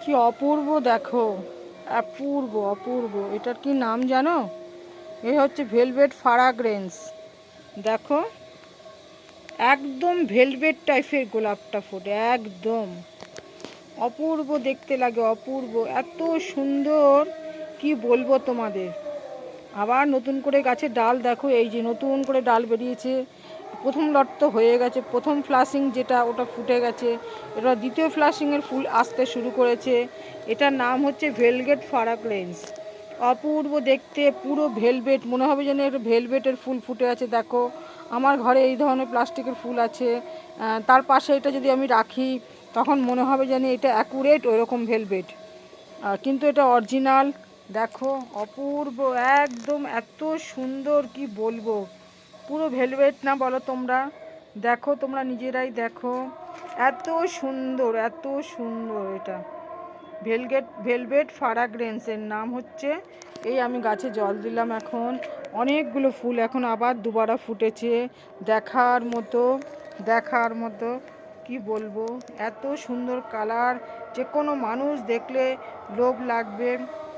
কি অপূর্ব দেখো, অপূর্ব অপূর্ব। এটার কি নাম জানো? এ হচ্ছে ভেলভেট ফ্রাগ্রেন্স। দেখো, একদম ভেলভেট টাইপের গোলাপটা ফোটে, একদম অপূর্ব দেখতে লাগে, অপূর্ব, এত সুন্দর কি বলবো তোমাদের। আবার নতুন করে গাছের ডাল দেখো, এই যে নতুন করে ডাল বেরিয়েছে। প্রথম লট তো হয়ে গেছে, প্রথম ফ্লাশিং যেটা ওটা ফুটে গেছে, এবার দ্বিতীয় ফ্লাশিংয়ের ফুল আসতে শুরু করেছে। এটার নাম হচ্ছে ভেলভেট ফ্রাগ্রেন্স। অপূর্ব দেখতে, পুরো ভেলভেট, মনে হবে যেন একটা ভেলভেটের ফুল ফুটে আছে। দেখো, আমার ঘরে এই ধরনের প্লাস্টিকের ফুল আছে, তার পাশে এটা যদি আমি রাখি তখন মনে হবে যেন এটা অ্যাকুরেট ওইরকম ভেলভেট, কিন্তু এটা অরিজিনাল। দেখো, অপূর্ব, একদম এত সুন্দর কি বলবো। পুরো ভেলভেট না বলো তোমরা? দেখো, তোমরা নিজেরাই দেখো, এত সুন্দর, এত সুন্দর। এটা ভেলভেট ফ্রাগ্রেন্সের নাম হচ্ছে। এই আমি গাছে জল দিলাম, এখন অনেকগুলো ফুল এখন আবার দুবারা ফুটেছে। দেখার মতো, দেখার মতো, কি বলবো, এত সুন্দর কালার, যে কোনো মানুষ দেখলে লোভ লাগবে।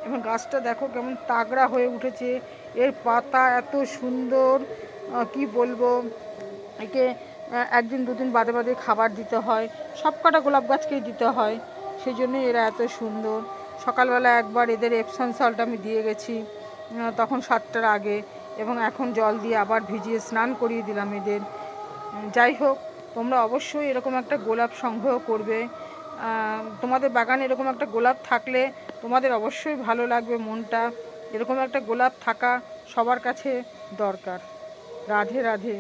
এবং গাছটা দেখো কেমন তাগড়া হয়ে উঠেছে, এর পাতা এত সুন্দর, কি বলবো। একে একদিন দুদিন বাদে বাদে খাবার দিতে হয়, সব কটা গোলাপ গাছকেই দিতে হয়, সেই জন্য এরা এত সুন্দর। সকালবেলা একবার এদের এপসন সল্ট আমি দিয়ে গেছি, তখন 7টার আগে, এবং এখন জল দিয়ে আবার ভিজিয়ে স্নান করিয়ে দিলাম এদের। যাই হোক, তোমরা অবশ্যই এরকম একটা গোলাপ সংগ্রহ করবে। তোমাদের বাগানে এরকম একটা গোলাপ থাকলে তোমাদের অবশ্যই ভালো লাগবে মনটা। এরকম একটা গোলাপ থাকা সবার কাছে দরকার। রাধে রাধে।